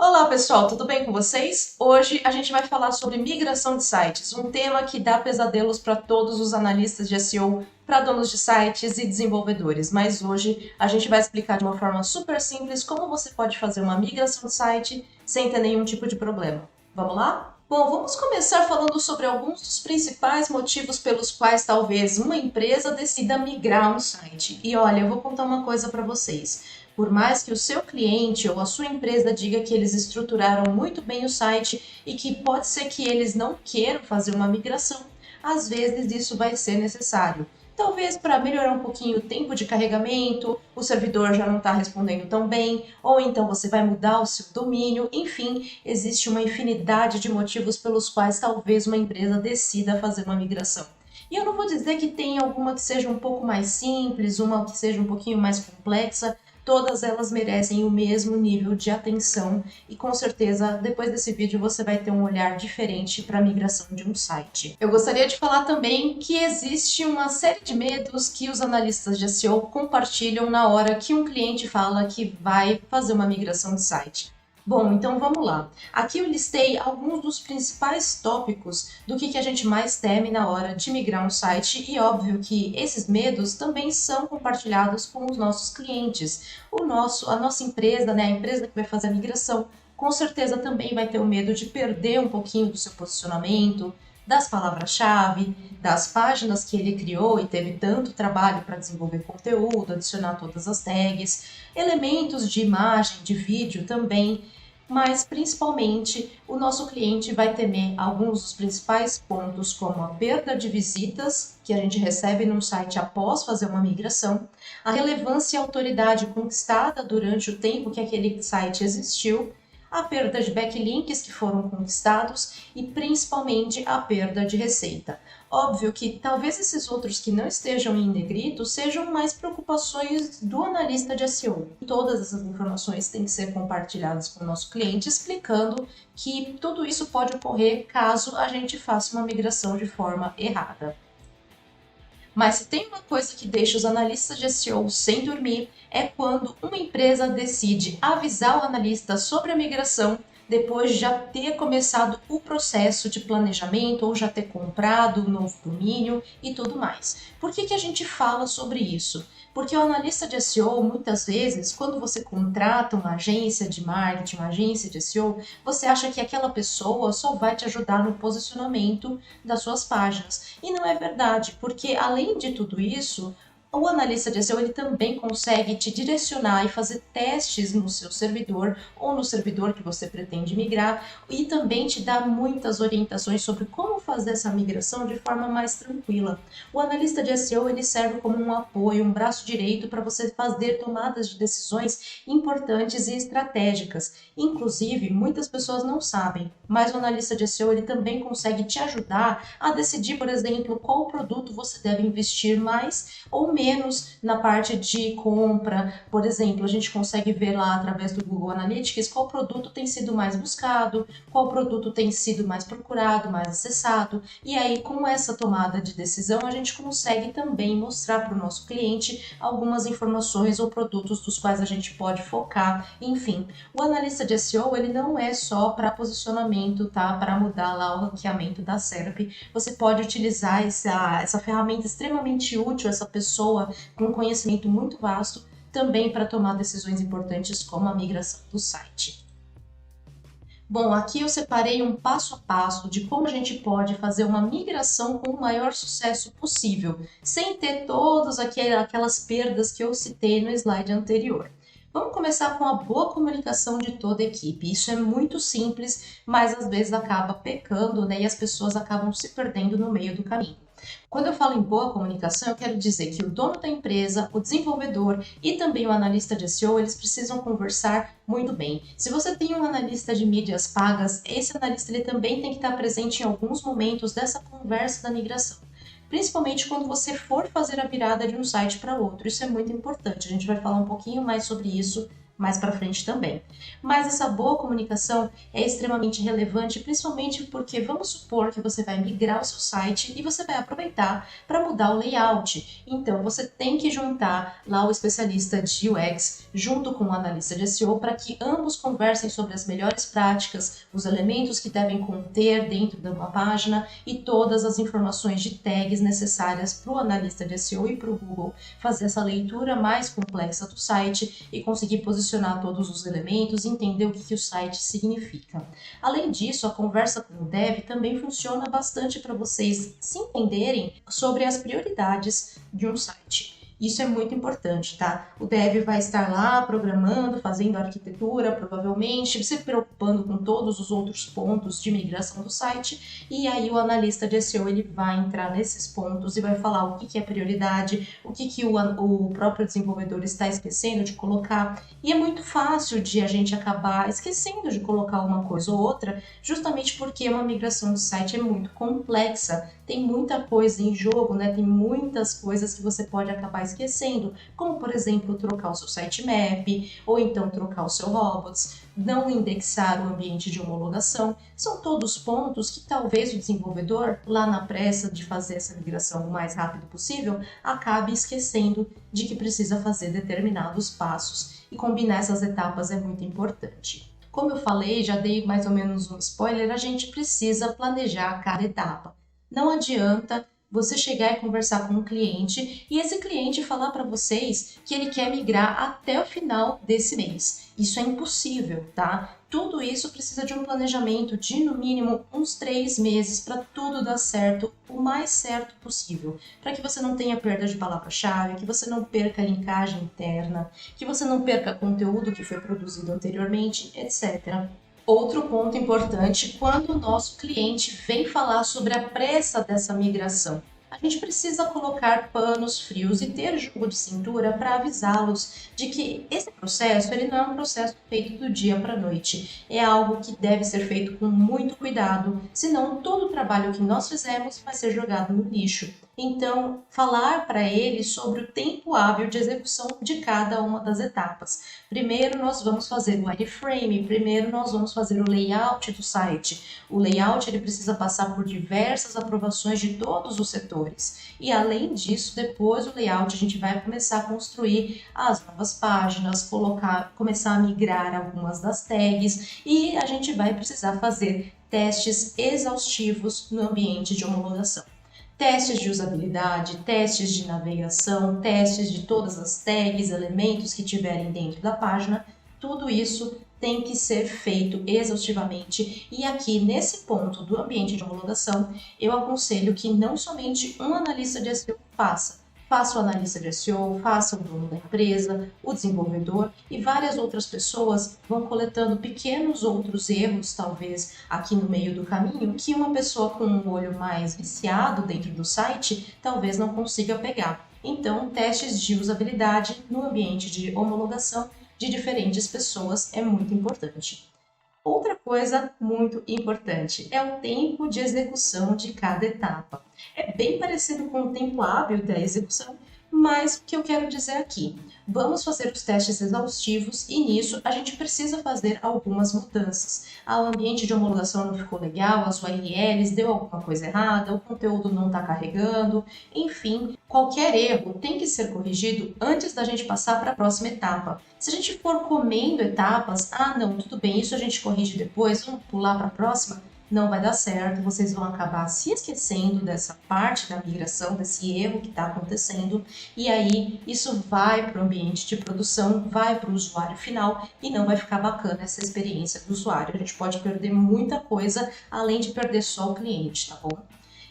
Olá pessoal, tudo bem com vocês? Hoje a gente vai falar sobre migração de sites, um tema que dá pesadelos para todos os analistas de SEO, para donos de sites e desenvolvedores, mas hoje a gente vai explicar de uma forma super simples como você pode fazer uma migração de site sem ter nenhum tipo de problema. Vamos lá? Bom, vamos começar falando sobre alguns dos principais motivos pelos quais talvez uma empresa decida migrar um site. E olha, eu vou contar uma coisa para vocês. Por mais que o seu cliente ou a sua empresa diga que eles estruturaram muito bem o site e que pode ser que eles não queiram fazer uma migração, às vezes isso vai ser necessário. Talvez para melhorar um pouquinho o tempo de carregamento, o servidor já não está respondendo tão bem, ou então você vai mudar o seu domínio, enfim, existe uma infinidade de motivos pelos quais talvez uma empresa decida fazer uma migração. E eu não vou dizer que tem alguma que seja um pouco mais simples, uma que seja um pouquinho mais complexa, todas elas merecem o mesmo nível de atenção e com certeza depois desse vídeo você vai ter um olhar diferente para a migração de um site. Eu gostaria de falar também que existe uma série de medos que os analistas de SEO compartilham na hora que um cliente fala que vai fazer uma migração de site. Bom, então vamos lá. Aqui eu listei alguns dos principais tópicos do que a gente mais teme na hora de migrar um site e óbvio que esses medos também são compartilhados com os nossos clientes. A nossa empresa, né, a empresa que vai fazer a migração, com certeza também vai ter o medo de perder um pouquinho do seu posicionamento, das palavras-chave, das páginas que ele criou e teve tanto trabalho para desenvolver conteúdo, adicionar todas as tags, elementos de imagem, de vídeo também, mas principalmente o nosso cliente vai temer alguns dos principais pontos, como a perda de visitas que a gente recebe num site após fazer uma migração, a relevância e autoridade conquistada durante o tempo que aquele site existiu, a perda de backlinks que foram conquistados e principalmente a perda de receita. Óbvio que talvez esses outros que não estejam em negrito sejam mais preocupações do analista de SEO. Todas essas informações têm que ser compartilhadas com o nosso cliente, explicando que tudo isso pode ocorrer caso a gente faça uma migração de forma errada. Mas se tem uma coisa que deixa os analistas de SEO sem dormir, é quando uma empresa decide avisar o analista sobre a migração depois de já ter começado o processo de planejamento ou já ter comprado um novo domínio e tudo mais. Por que a gente fala sobre isso? Porque o analista de SEO, muitas vezes, quando você contrata uma agência de marketing, uma agência de SEO, você acha que aquela pessoa só vai te ajudar no posicionamento das suas páginas. E não é verdade, porque além de tudo isso, o analista de SEO ele também consegue te direcionar e fazer testes no seu servidor ou no servidor que você pretende migrar e também te dá muitas orientações sobre como fazer essa migração de forma mais tranquila. O analista de SEO ele serve como um apoio, um braço direito para você fazer tomadas de decisões importantes e estratégicas. Inclusive, muitas pessoas não sabem, mas o analista de SEO ele também consegue te ajudar a decidir, por exemplo, qual produto você deve investir mais ou menos na parte de compra. Por exemplo, a gente consegue ver lá através do Google Analytics qual produto tem sido mais buscado, qual produto tem sido mais procurado, mais acessado. E aí, com essa tomada de decisão, a gente consegue também mostrar para o nosso cliente algumas informações ou produtos dos quais a gente pode focar. Enfim, o analista de SEO ele não é só para posicionamento, tá? Para mudar lá o ranqueamento da SERP. Você pode utilizar essa ferramenta extremamente útil, essa pessoa com conhecimento muito vasto, também para tomar decisões importantes como a migração do site. Bom, aqui eu separei um passo a passo de como a gente pode fazer uma migração com o maior sucesso possível, sem ter todas aquelas perdas que eu citei no slide anterior. Vamos começar com a boa comunicação de toda a equipe. Isso é muito simples, mas às vezes acaba pecando, né? E as pessoas acabam se perdendo no meio do caminho. Quando eu falo em boa comunicação, eu quero dizer que o dono da empresa, o desenvolvedor e também o analista de SEO, eles precisam conversar muito bem. Se você tem um analista de mídias pagas, esse analista ele também tem que estar presente em alguns momentos dessa conversa da migração. Principalmente quando você for fazer a virada de um site para outro. Isso é muito importante. A gente vai falar um pouquinho mais sobre isso mais para frente também. Mas essa boa comunicação é extremamente relevante, principalmente porque vamos supor que você vai migrar o seu site e você vai aproveitar para mudar o layout. Então você tem que juntar lá o especialista de UX junto com o analista de SEO para que ambos conversem sobre as melhores práticas, os elementos que devem conter dentro de uma página e todas as informações de tags necessárias para o analista de SEO e para o Google fazer essa leitura mais complexa do site e conseguir posicionar todos os elementos e entender o que o site significa. Além disso, a conversa com o dev também funciona bastante para vocês se entenderem sobre as prioridades de um site. Isso é muito importante, tá? O dev vai estar lá programando, fazendo arquitetura, provavelmente, se preocupando com todos os outros pontos de migração do site, e aí o analista de SEO ele vai entrar nesses pontos e vai falar o que é prioridade, o que o próprio desenvolvedor está esquecendo de colocar, e é muito fácil de a gente acabar esquecendo de colocar uma coisa ou outra, justamente porque uma migração do site é muito complexa, tem muita coisa em jogo, né? Tem muitas coisas que você pode acabar esquecendo, como por exemplo trocar o seu sitemap, ou então trocar o seu robots, não indexar o ambiente de homologação. São todos pontos que talvez o desenvolvedor, lá na pressa de fazer essa migração o mais rápido possível, acabe esquecendo de que precisa fazer determinados passos, e combinar essas etapas é muito importante. Como eu falei, já dei mais ou menos um spoiler, a gente precisa planejar cada etapa. Não adianta você chegar e conversar com um cliente e esse cliente falar para vocês que ele quer migrar até o final desse mês. Isso é impossível, tá? Tudo isso precisa de um planejamento de no mínimo uns 3 meses para tudo dar certo, o mais certo possível, para que você não tenha perda de palavra-chave, que você não perca a linkagem interna, que você não perca conteúdo que foi produzido anteriormente, etc. Outro ponto importante, quando o nosso cliente vem falar sobre a pressa dessa migração, a gente precisa colocar panos frios e ter jogo de cintura para avisá-los de que esse processo ele não é um processo feito do dia para a noite. É algo que deve ser feito com muito cuidado, senão todo o trabalho que nós fizemos vai ser jogado no lixo. Então, falar para ele sobre o tempo hábil de execução de cada uma das etapas. Primeiro, nós vamos fazer o wireframe, primeiro nós vamos fazer o layout do site. O layout ele precisa passar por diversas aprovações de todos os setores. E além disso, depois do layout a gente vai começar a construir as novas páginas, começar a migrar algumas das tags e a gente vai precisar fazer testes exaustivos no ambiente de homologação. Testes de usabilidade, testes de navegação, testes de todas as tags, elementos que tiverem dentro da página, tudo isso tem que ser feito exaustivamente. E aqui, nesse ponto do ambiente de homologação, eu aconselho que não somente um analista de SEO faça o analista de SEO, faça o dono da empresa, o desenvolvedor e várias outras pessoas vão coletando pequenos outros erros, talvez aqui no meio do caminho, que uma pessoa com um olho mais viciado dentro do site talvez não consiga pegar. Então, testes de usabilidade no ambiente de homologação de diferentes pessoas é muito importante. Outra coisa muito importante é o tempo de execução de cada etapa. É bem parecido com o tempo hábil da execução, mas o que eu quero dizer aqui? Vamos fazer os testes exaustivos e nisso a gente precisa fazer algumas mudanças. O ambiente de homologação não ficou legal, as URLs deu alguma coisa errada, o conteúdo não está carregando, enfim, qualquer erro tem que ser corrigido antes da gente passar para a próxima etapa. Se a gente for comendo etapas, não, tudo bem, isso a gente corrige depois, vamos pular para a próxima, não vai dar certo, vocês vão acabar se esquecendo dessa parte da migração, desse erro que está acontecendo, e aí isso vai para o ambiente de produção, vai para o usuário final e não vai ficar bacana essa experiência do usuário. A gente pode perder muita coisa, além de perder só o cliente, tá bom?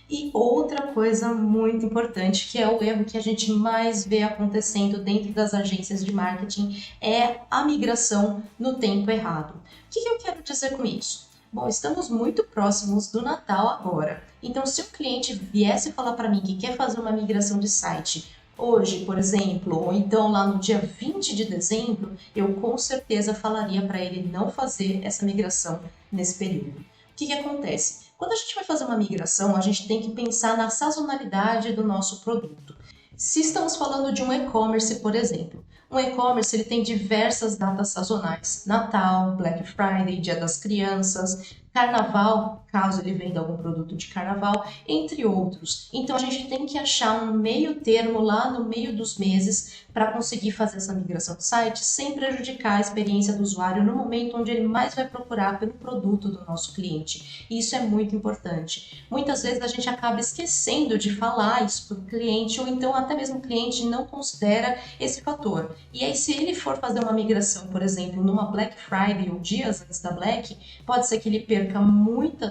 E outra coisa muito importante, que é o erro que a gente mais vê acontecendo dentro das agências de marketing, é a migração no tempo errado. O que eu quero dizer com isso? Bom, estamos muito próximos do Natal agora, então se o cliente viesse falar para mim que quer fazer uma migração de site hoje, por exemplo, ou então lá no dia 20 de dezembro, eu com certeza falaria para ele não fazer essa migração nesse período. O que acontece? Quando a gente vai fazer uma migração, a gente tem que pensar na sazonalidade do nosso produto. Se estamos falando de um e-commerce, por exemplo, Um e-commerce ele tem diversas datas sazonais: Natal, Black Friday, Dia das Crianças, Carnaval, caso ele venda algum produto de carnaval, entre outros. Então a gente tem que achar um meio termo lá no meio dos meses para conseguir fazer essa migração de site sem prejudicar a experiência do usuário no momento onde ele mais vai procurar pelo produto do nosso cliente. E isso é muito importante. Muitas vezes a gente acaba esquecendo de falar isso para o cliente, ou então até mesmo o cliente não considera esse fator. E aí, se ele for fazer uma migração, por exemplo, numa Black Friday ou dias antes da Black, pode ser que ele perca muito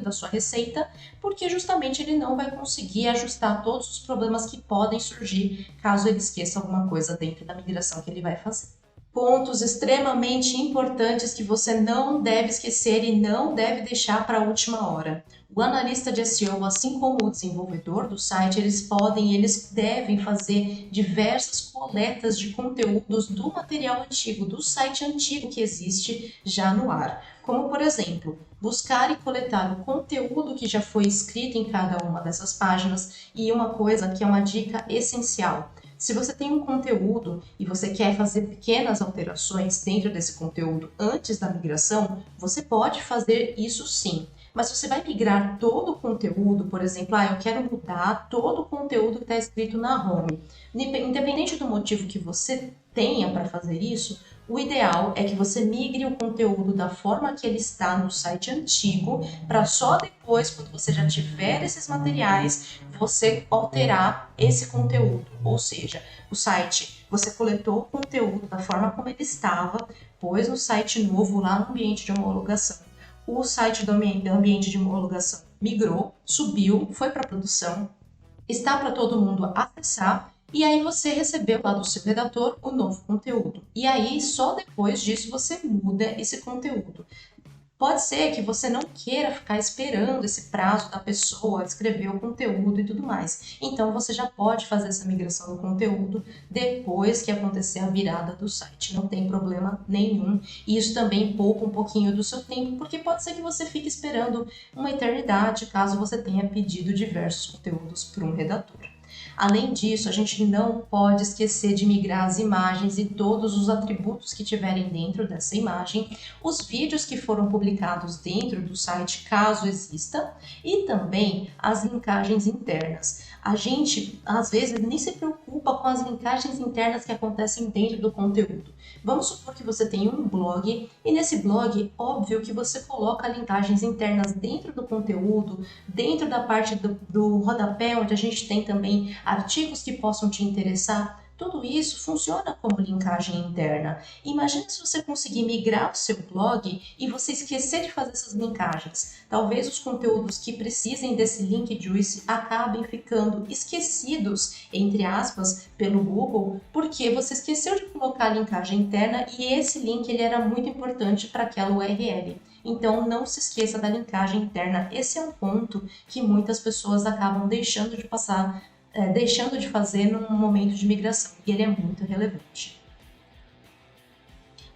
da sua receita, porque justamente ele não vai conseguir ajustar todos os problemas que podem surgir caso ele esqueça alguma coisa dentro da migração que ele vai fazer. Pontos extremamente importantes que você não deve esquecer e não deve deixar para a última hora. O analista de SEO, assim como o desenvolvedor do site, eles devem fazer diversas coletas de conteúdos do material antigo, do site antigo que existe já no ar. Como, por exemplo, buscar e coletar o conteúdo que já foi escrito em cada uma dessas páginas. E uma coisa que é uma dica essencial: se você tem um conteúdo e você quer fazer pequenas alterações dentro desse conteúdo antes da migração, você pode fazer isso sim. Mas se você vai migrar todo o conteúdo, por exemplo, eu quero mudar todo o conteúdo que está escrito na home. Independente do motivo que você tenha para fazer isso, o ideal é que você migre o conteúdo da forma que ele está no site antigo, para só depois, quando você já tiver esses materiais, você alterar esse conteúdo. Ou seja, o site, você coletou o conteúdo da forma como ele estava, pôs no site novo lá no ambiente de homologação. O site do ambiente de homologação migrou, subiu, foi para produção, está para todo mundo acessar, e aí você recebeu lá do seu redator o novo conteúdo. E aí, só depois disso, você muda esse conteúdo. Pode ser que você não queira ficar esperando esse prazo da pessoa escrever o conteúdo e tudo mais. Então, você já pode fazer essa migração do conteúdo depois que acontecer a virada do site. Não tem problema nenhum. E isso também poupa um pouquinho do seu tempo, porque pode ser que você fique esperando uma eternidade caso você tenha pedido diversos conteúdos para um redator. Além disso, a gente não pode esquecer de migrar as imagens e todos os atributos que tiverem dentro dessa imagem, os vídeos que foram publicados dentro do site, caso exista, e também as linkagens internas. A gente, às vezes, nem se preocupa com as linkagens internas que acontecem dentro do conteúdo. Vamos supor que você tem um blog, e nesse blog, óbvio que você coloca linkagens internas dentro do conteúdo, dentro da parte do rodapé, onde a gente tem também artigos que possam te interessar. Tudo isso funciona como linkagem interna. Imagina se você conseguir migrar o seu blog e você esquecer de fazer essas linkagens. Talvez os conteúdos que precisem desse link juice acabem ficando esquecidos, entre aspas, pelo Google, porque você esqueceu de colocar a linkagem interna e esse link ele era muito importante para aquela URL. Então, não se esqueça da linkagem interna. Esse é um ponto que muitas pessoas acabam deixando de fazer num momento de migração, e ele é muito relevante.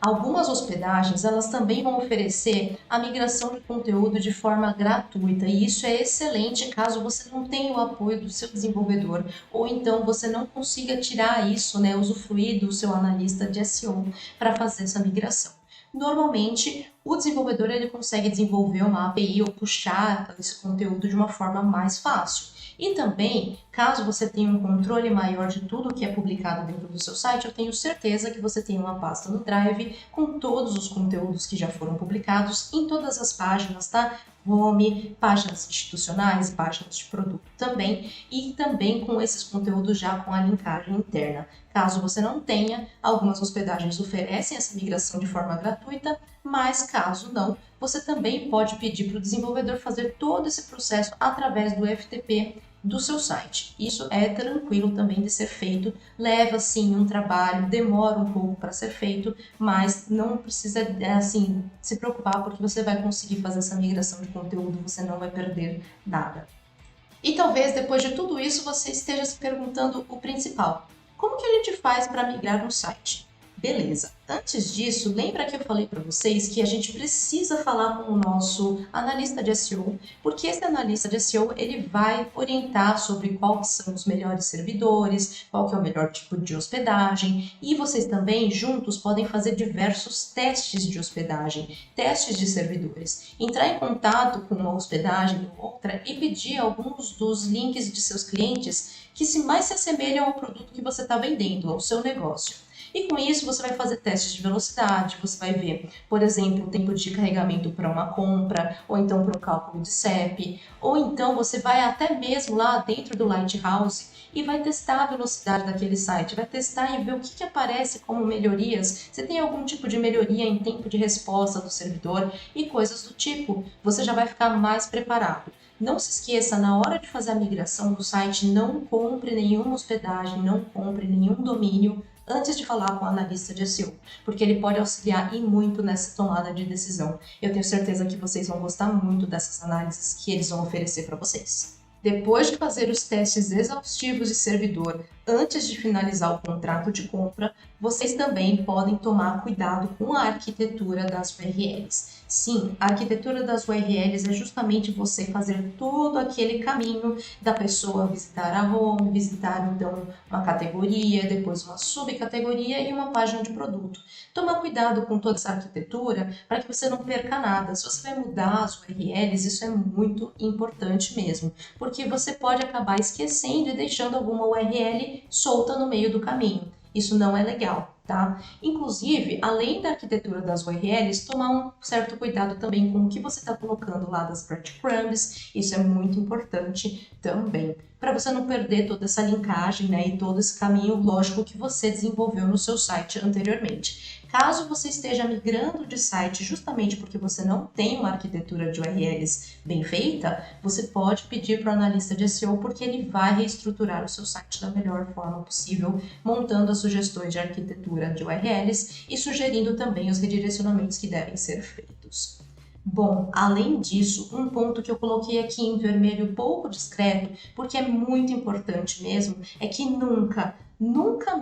Algumas hospedagens, elas também vão oferecer a migração de conteúdo de forma gratuita, e isso é excelente caso você não tenha o apoio do seu desenvolvedor, ou então você não consiga tirar isso, usufruir do seu analista de SEO para fazer essa migração. Normalmente, o desenvolvedor ele consegue desenvolver uma API ou puxar esse conteúdo de uma forma mais fácil. E também, caso você tenha um controle maior de tudo que é publicado dentro do seu site, eu tenho certeza que você tem uma pasta no Drive com todos os conteúdos que já foram publicados em todas as páginas, tá? Home, páginas institucionais, páginas de produto também, e também com esses conteúdos já com a linkagem interna. Caso você não tenha, algumas hospedagens oferecem essa migração de forma gratuita, mas caso não, você também pode pedir para o desenvolvedor fazer todo esse processo através do FTP do seu site. Isso é tranquilo também de ser feito, leva sim um trabalho, demora um pouco para ser feito, mas não precisa se preocupar, porque você vai conseguir fazer essa migração de conteúdo, você não vai perder nada. E talvez depois de tudo isso você esteja se perguntando o principal: como que a gente faz para migrar um site? Beleza. Antes disso, lembra que eu falei para vocês que a gente precisa falar com o nosso analista de SEO, porque esse analista de SEO ele vai orientar sobre quais são os melhores servidores, qual que é o melhor tipo de hospedagem, e vocês também juntos podem fazer diversos testes de hospedagem, testes de servidores, entrar em contato com uma hospedagem ou outra e pedir alguns dos links de seus clientes que mais se assemelham ao produto que você está vendendo, ao seu negócio. E com isso você vai fazer testes de velocidade, você vai ver, por exemplo, o tempo de carregamento para uma compra, ou então para o cálculo de CEP, ou então você vai até mesmo lá dentro do Lighthouse e vai testar a velocidade daquele site, vai testar e ver o que aparece como melhorias, se tem algum tipo de melhoria em tempo de resposta do servidor e coisas do tipo. Você já vai ficar mais preparado. Não se esqueça, na hora de fazer a migração do site, não compre nenhuma hospedagem, não compre nenhum domínio antes de falar com o analista de SEO, porque ele pode auxiliar e muito nessa tomada de decisão. Eu tenho certeza que vocês vão gostar muito dessas análises que eles vão oferecer para vocês. Depois de fazer os testes exaustivos de servidor antes de finalizar o contrato de compra, vocês também podem tomar cuidado com a arquitetura das URLs. Sim, a arquitetura das URLs é justamente você fazer todo aquele caminho da pessoa visitar a home, visitar então uma categoria, depois uma subcategoria e uma página de produto. Tomar cuidado com toda essa arquitetura para que você não perca nada. Se você vai mudar as URLs, isso é muito importante mesmo, porque você pode acabar esquecendo e deixando alguma URL solta no meio do caminho. Isso não é legal, tá? Inclusive, além da arquitetura das URLs, tomar um certo cuidado também com o que você está colocando lá das breadcrumbs, isso é muito importante também, para você não perder toda essa linkagem, né, e todo esse caminho lógico que você desenvolveu no seu site anteriormente. Caso você esteja migrando de site justamente porque você não tem uma arquitetura de URLs bem feita, você pode pedir para o analista de SEO porque ele vai reestruturar o seu site da melhor forma possível, montando as sugestões de arquitetura de URLs e sugerindo também os redirecionamentos que devem ser feitos. Bom, além disso, um ponto que eu coloquei aqui em vermelho pouco discreto, porque é muito importante mesmo, é que nunca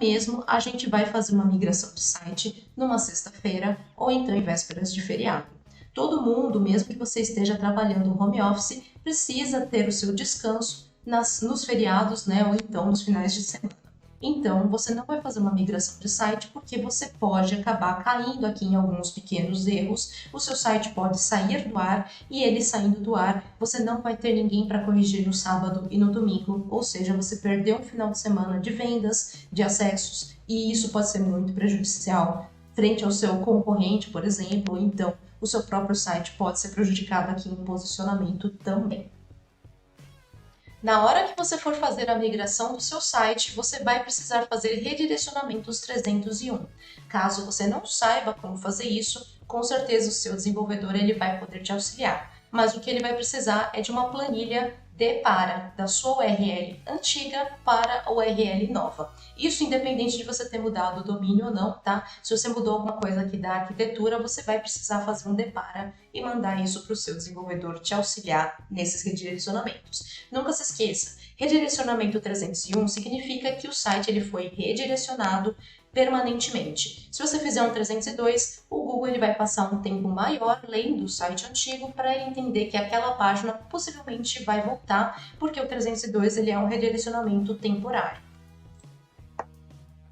mesmo a gente vai fazer uma migração de site numa sexta-feira ou então em vésperas de feriado. Todo mundo, mesmo que você esteja trabalhando home office, precisa ter o seu descanso nos feriados, né, ou então nos finais de semana. Então, você não vai fazer uma migração de site porque você pode acabar caindo aqui em alguns pequenos erros. O seu site pode sair do ar e ele saindo do ar, você não vai ter ninguém para corrigir no sábado e no domingo. Ou seja, você perdeu um final de semana de vendas, de acessos, e isso pode ser muito prejudicial frente ao seu concorrente, por exemplo. Então, o seu próprio site pode ser prejudicado aqui em posicionamento também. Na hora que você for fazer a migração do seu site, você vai precisar fazer redirecionamentos 301. Caso você não saiba como fazer isso, com certeza o seu desenvolvedor ele vai poder te auxiliar. Mas o que ele vai precisar é de uma planilha de para da sua URL antiga para a URL nova. Isso independente de você ter mudado o domínio ou não, tá? Se você mudou alguma coisa aqui da arquitetura, você vai precisar fazer um depara e mandar isso para o seu desenvolvedor te auxiliar nesses redirecionamentos. Nunca se esqueça, redirecionamento 301 significa que o site ele foi redirecionado permanentemente. Se você fizer um 302, o Google ele vai passar um tempo maior lendo o site antigo para ele entender que aquela página possivelmente vai voltar, porque o 302 ele é um redirecionamento temporário.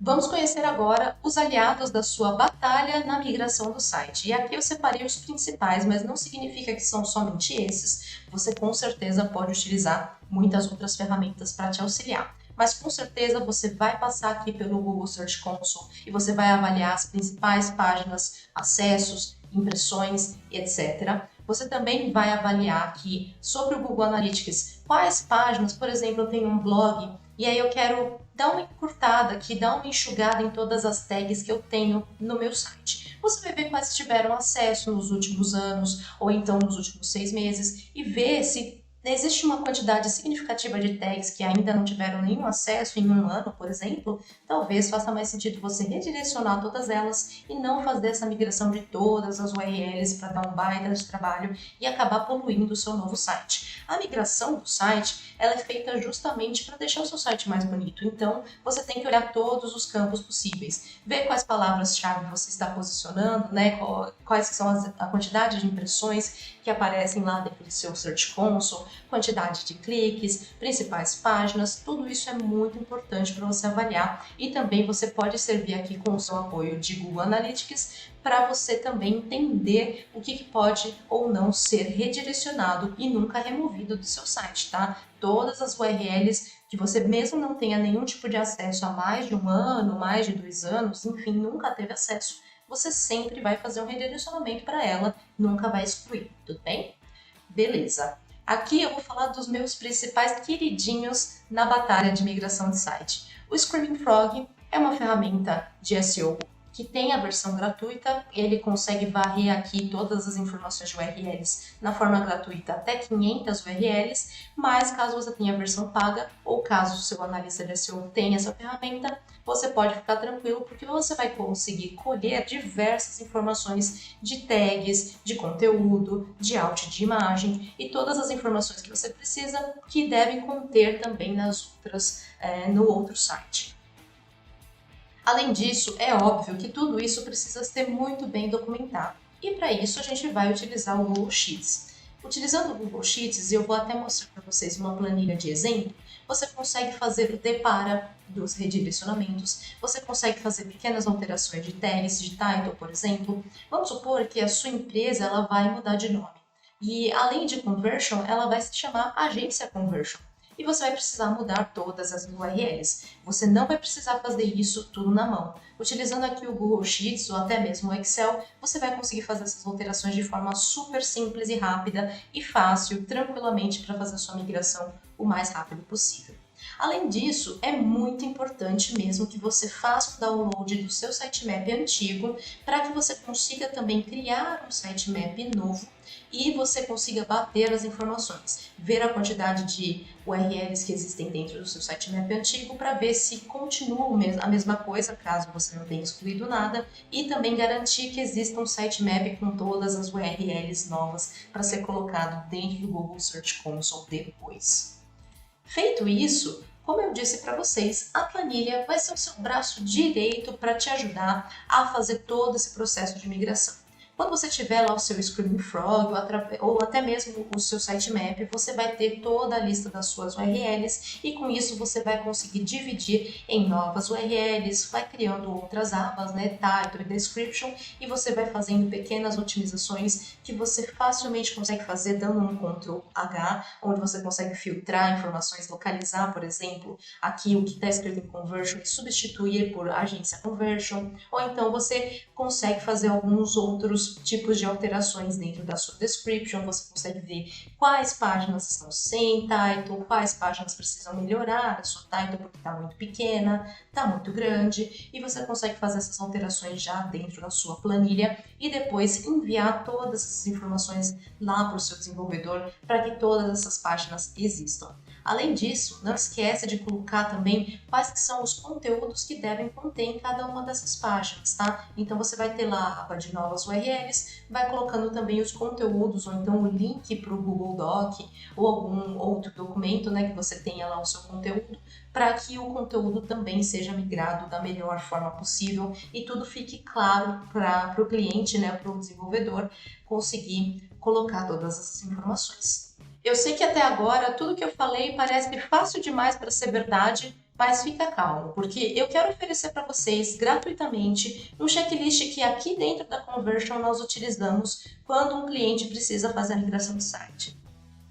Vamos conhecer agora os aliados da sua batalha na migração do site. E aqui eu separei os principais, mas não significa que são somente esses. Você com certeza pode utilizar muitas outras ferramentas para te auxiliar. Mas com certeza você vai passar aqui pelo Google Search Console e você vai avaliar as principais páginas, acessos, impressões, etc. Você também vai avaliar aqui sobre o Google Analytics quais páginas, por exemplo, eu tenho um blog e aí eu quero dar uma encurtada aqui, dar uma enxugada em todas as tags que eu tenho no meu site. Você vai ver quais tiveram acesso nos últimos anos ou então nos últimos 6 meses e ver se Existe uma quantidade significativa de tags que ainda não tiveram nenhum acesso em um ano, por exemplo, talvez faça mais sentido você redirecionar todas elas e não fazer essa migração de todas as URLs para dar um baita de trabalho e acabar poluindo o seu novo site. A migração do site ela é feita justamente para deixar o seu site mais bonito, então você tem que olhar todos os campos possíveis, ver quais palavras-chave você está posicionando, né? Quais são a quantidade de impressões que aparecem lá dentro do seu Search Console, quantidade de cliques, principais páginas, tudo isso é muito importante para você avaliar e também você pode servir aqui com o seu apoio de Google Analytics para você também entender o que pode ou não ser redirecionado e nunca removido do seu site, tá? Todas as URLs que você mesmo não tenha nenhum tipo de acesso há mais de um ano, mais de 2 anos, enfim, nunca teve acesso, você sempre vai fazer um redirecionamento para ela, nunca vai excluir, tudo bem? Beleza. Aqui eu vou falar dos meus principais queridinhos na batalha de migração de site. O Screaming Frog é uma ferramenta de SEO que tem a versão gratuita, ele consegue varrer aqui todas as informações de URLs na forma gratuita até 500 URLs, mas caso você tenha a versão paga ou caso o seu analista de SEO tenha essa ferramenta, você pode ficar tranquilo porque você vai conseguir colher diversas informações de tags, de conteúdo, de alt de imagem e todas as informações que você precisa que devem conter também no outro site. Além disso, é óbvio que tudo isso precisa ser muito bem documentado. E para isso a gente vai utilizar o Google Sheets. Utilizando o Google Sheets, eu vou até mostrar para vocês uma planilha de exemplo, você consegue fazer o depara dos redirecionamentos, você consegue fazer pequenas alterações de tags, de title, por exemplo. Vamos supor que a sua empresa ela vai mudar de nome. E além de Conversion, ela vai se chamar Agência Conversion. E você vai precisar mudar todas as URLs. Você não vai precisar fazer isso tudo na mão. Utilizando aqui o Google Sheets ou até mesmo o Excel, você vai conseguir fazer essas alterações de forma super simples e rápida e fácil, tranquilamente, para fazer a sua migração o mais rápido possível. Além disso, é muito importante mesmo que você faça o download do seu sitemap antigo para que você consiga também criar um sitemap novo e você consiga bater as informações, ver a quantidade de URLs que existem dentro do seu sitemap antigo para ver se continua a mesma coisa, caso você não tenha excluído nada, e também garantir que exista um sitemap com todas as URLs novas para ser colocado dentro do Google Search Console depois. Feito isso, como eu disse para vocês, a planilha vai ser o seu braço direito para te ajudar a fazer todo esse processo de migração. Quando você tiver lá o seu Screaming Frog ou até mesmo o seu sitemap, você vai ter toda a lista das suas URLs e com isso você vai conseguir dividir em novas URLs, vai criando outras abas, né, Title e Description, e você vai fazendo pequenas otimizações que você facilmente consegue fazer dando um Ctrl H, onde você consegue filtrar informações, localizar, por exemplo, aqui o que está escrito em Conversion e substituir por Agência Conversion, ou então você consegue fazer alguns outros tipos de alterações dentro da sua description, você consegue ver quais páginas estão sem title, quais páginas precisam melhorar a sua title porque está muito pequena, está muito grande, e você consegue fazer essas alterações já dentro da sua planilha e depois enviar todas essas informações lá para o seu desenvolvedor para que todas essas páginas existam. Além disso, não esqueça de colocar também quais que são os conteúdos que devem conter em cada uma dessas páginas, tá? Então você vai ter lá a aba de novas URLs, vai colocando também os conteúdos ou então o link para o Google Doc ou algum outro documento, né, que você tenha lá o seu conteúdo, para que o conteúdo também seja migrado da melhor forma possível e tudo fique claro para o cliente, né, para o desenvolvedor conseguir colocar todas essas informações. Eu sei que até agora tudo que eu falei parece fácil demais para ser verdade, mas fica calmo, porque eu quero oferecer para vocês gratuitamente um checklist que aqui dentro da Conversion nós utilizamos quando um cliente precisa fazer a migração de site.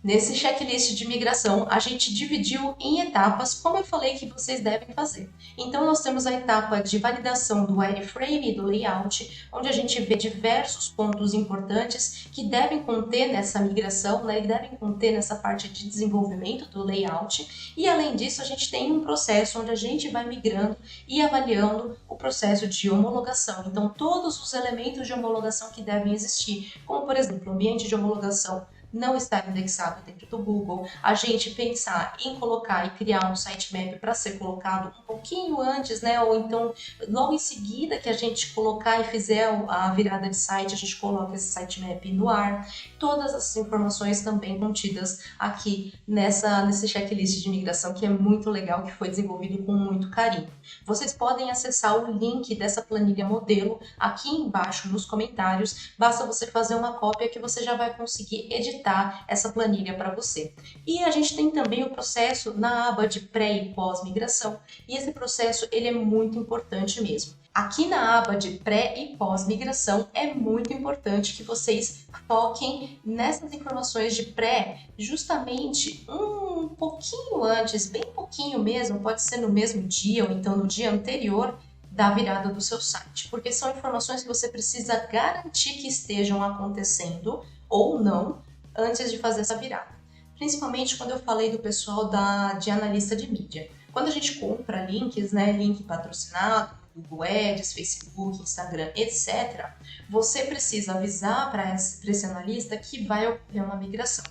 Nesse checklist de migração, a gente dividiu em etapas, como eu falei que vocês devem fazer. Então, nós temos a etapa de validação do wireframe e do layout, onde a gente vê diversos pontos importantes que devem conter nessa migração, né, e devem conter nessa parte de desenvolvimento do layout. E, além disso, a gente tem um processo onde a gente vai migrando e avaliando o processo de homologação. Então, todos os elementos de homologação que devem existir, como, por exemplo, o ambiente de homologação não estar indexado dentro do Google, a gente pensar em colocar e criar um sitemap para ser colocado um pouquinho antes, né? Ou então logo em seguida que a gente colocar e fizer a virada de site, a gente coloca esse sitemap no ar. Todas essas informações também contidas aqui nesse checklist de migração, que é muito legal, que foi desenvolvido com muito carinho. Vocês podem acessar o link dessa planilha modelo aqui embaixo nos comentários. Basta você fazer uma cópia que você já vai conseguir editar essa planilha para você. E a gente tem também o processo na aba de pré e pós-migração, e esse processo ele é muito importante mesmo. Aqui na aba de pré e pós-migração é muito importante que vocês foquem nessas informações de pré, justamente um pouquinho antes, bem pouquinho mesmo, pode ser no mesmo dia ou então no dia anterior da virada do seu site, porque são informações que você precisa garantir que estejam acontecendo ou não antes de fazer essa virada. Principalmente quando eu falei do pessoal de analista de mídia. Quando a gente compra links, né, link patrocinado, Google Ads, Facebook, Instagram, etc., você precisa avisar para esse analista que vai ocorrer uma migração.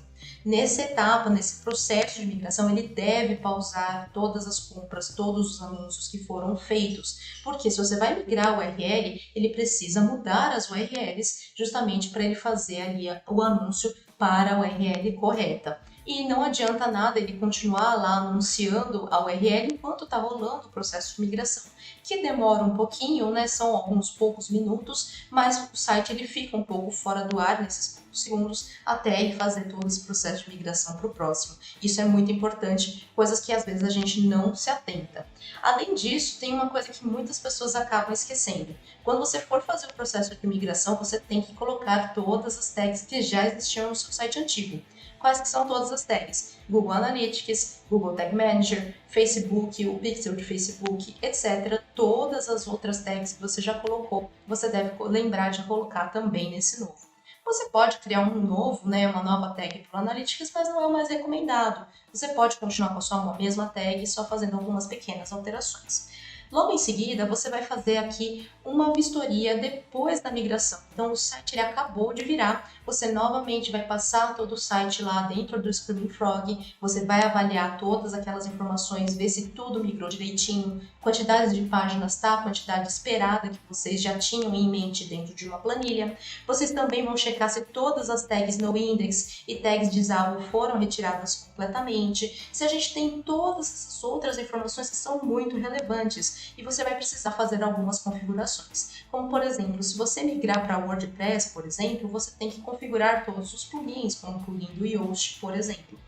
Nessa etapa, nesse processo de migração, ele deve pausar todas as compras, todos os anúncios que foram feitos, porque se você vai migrar o URL, ele precisa mudar as URLs justamente para ele fazer ali o anúncio para a URL correta. E não adianta nada ele continuar lá anunciando a URL enquanto está rolando o processo de migração, que demora um pouquinho, né? São alguns poucos minutos, mas o site ele fica um pouco fora do ar nesses poucos segundos até ele fazer todo esse processo de migração para o próximo. Isso é muito importante, coisas que às vezes a gente não se atenta. Além disso, tem uma coisa que muitas pessoas acabam esquecendo. Quando você for fazer o processo de migração, você tem que colocar todas as tags que já existiam no seu site antigo. Quais que são todas as tags? Google Analytics, Google Tag Manager, Facebook, o pixel de Facebook, etc. Todas as outras tags que você já colocou, você deve lembrar de colocar também nesse novo. Você pode criar um novo, né, uma nova tag para o Analytics, mas não é o mais recomendado. Você pode continuar com a sua mesma tag, só fazendo algumas pequenas alterações. Logo em seguida, você vai fazer aqui uma vistoria depois da migração. Então, o site ele acabou de virar, você novamente vai passar todo o site lá dentro do Screaming Frog, você vai avaliar todas aquelas informações, ver se tudo migrou direitinho, quantidades de páginas, tá? A quantidade esperada que vocês já tinham em mente dentro de uma planilha. Vocês também vão checar se todas as tags no index e tags disable foram retiradas completamente, se a gente tem todas essas outras informações que são muito relevantes. E você vai precisar fazer algumas configurações. Como, por exemplo, se você migrar para WordPress, por exemplo, você tem que configurar todos os plugins, como o plugin do Yoast, por exemplo.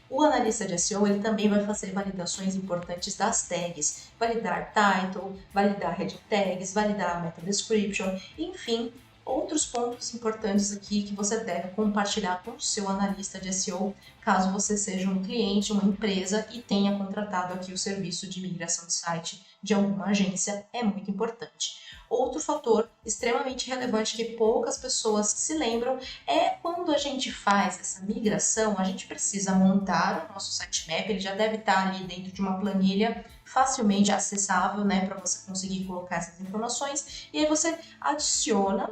O analista de SEO ele também vai fazer validações importantes das tags, validar title, validar head tags, validar meta description, enfim, outros pontos importantes aqui que você deve compartilhar com o seu analista de SEO, caso você seja um cliente, uma empresa e tenha contratado aqui o serviço de migração de site de alguma agência, é muito importante. Outro fator extremamente relevante que poucas pessoas se lembram é quando a gente faz essa migração, a gente precisa montar o nosso sitemap, ele já deve estar ali dentro de uma planilha facilmente acessável, né, para você conseguir colocar essas informações, e aí você adiciona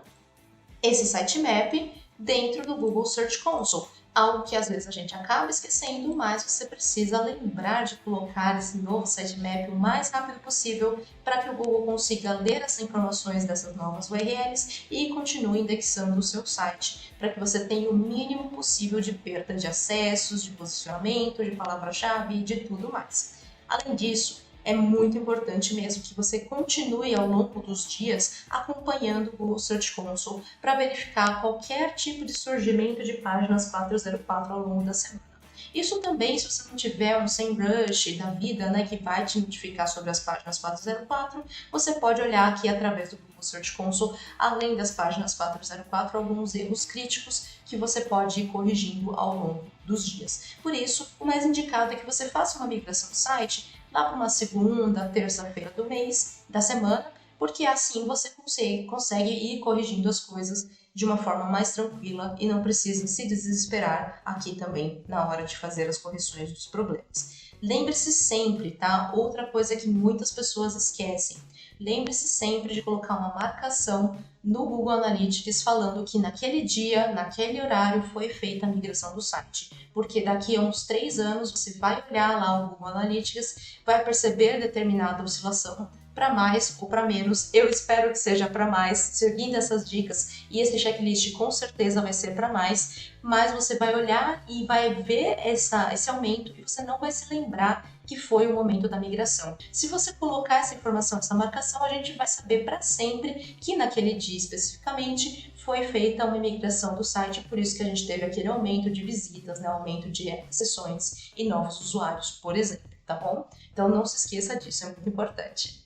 esse sitemap dentro do Google Search Console. Algo que às vezes a gente acaba esquecendo, mas você precisa lembrar de colocar esse novo sitemap o mais rápido possível para que o Google consiga ler as informações dessas novas URLs e continue indexando o seu site, para que você tenha o mínimo possível de perda de acessos, de posicionamento, de palavra-chave e de tudo mais. Além disso, é muito importante mesmo que você continue ao longo dos dias acompanhando o Google Search Console para verificar qualquer tipo de surgimento de páginas 404 ao longo da semana. Isso também, se você não tiver um SEMrush da vida, né, que vai te notificar sobre as páginas 404, você pode olhar aqui através do Google Search Console, além das páginas 404, alguns erros críticos que você pode ir corrigindo ao longo dos dias. Por isso, o mais indicado é que você faça uma migração do site lá para uma segunda, terça-feira do mês, da semana, porque assim você consegue ir corrigindo as coisas de uma forma mais tranquila e não precisa se desesperar aqui também na hora de fazer as correções dos problemas. Lembre-se sempre, tá? Outra coisa que muitas pessoas esquecem. lembre-se sempre de colocar uma marcação no Google Analytics falando que naquele dia, naquele horário foi feita a migração do site. Porque daqui a uns 3 anos você vai olhar lá o Google Analytics, vai perceber determinada oscilação para mais ou para menos. Eu espero que seja para mais, seguindo essas dicas, e esse checklist com certeza vai ser para mais, mas você vai olhar e vai ver esse aumento e você não vai se lembrar que foi o momento da migração. Se você colocar essa informação, essa marcação, a gente vai saber para sempre que naquele dia especificamente foi feita uma migração do site, por isso que a gente teve aquele aumento de visitas, né, aumento de sessões e novos usuários, por exemplo, tá bom? Então não se esqueça disso, é muito importante.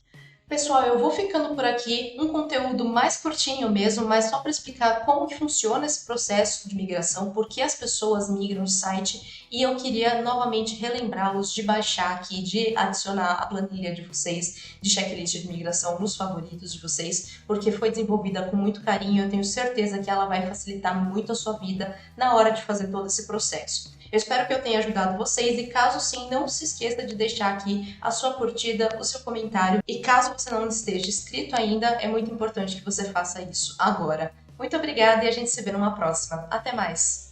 Pessoal, eu vou ficando por aqui, um conteúdo mais curtinho mesmo, mas só para explicar como que funciona esse processo de migração, por que as pessoas migram de site, e eu queria novamente relembrá-los de baixar aqui, de adicionar a planilha de vocês, de checklist de migração nos favoritos de vocês, porque foi desenvolvida com muito carinho, eu tenho certeza que ela vai facilitar muito a sua vida na hora de fazer todo esse processo. Eu espero que eu tenha ajudado vocês e caso sim, não se esqueça de deixar aqui a sua curtida, o seu comentário e caso você não esteja inscrito ainda, é muito importante que você faça isso agora. Muito obrigada e a gente se vê numa próxima. Até mais!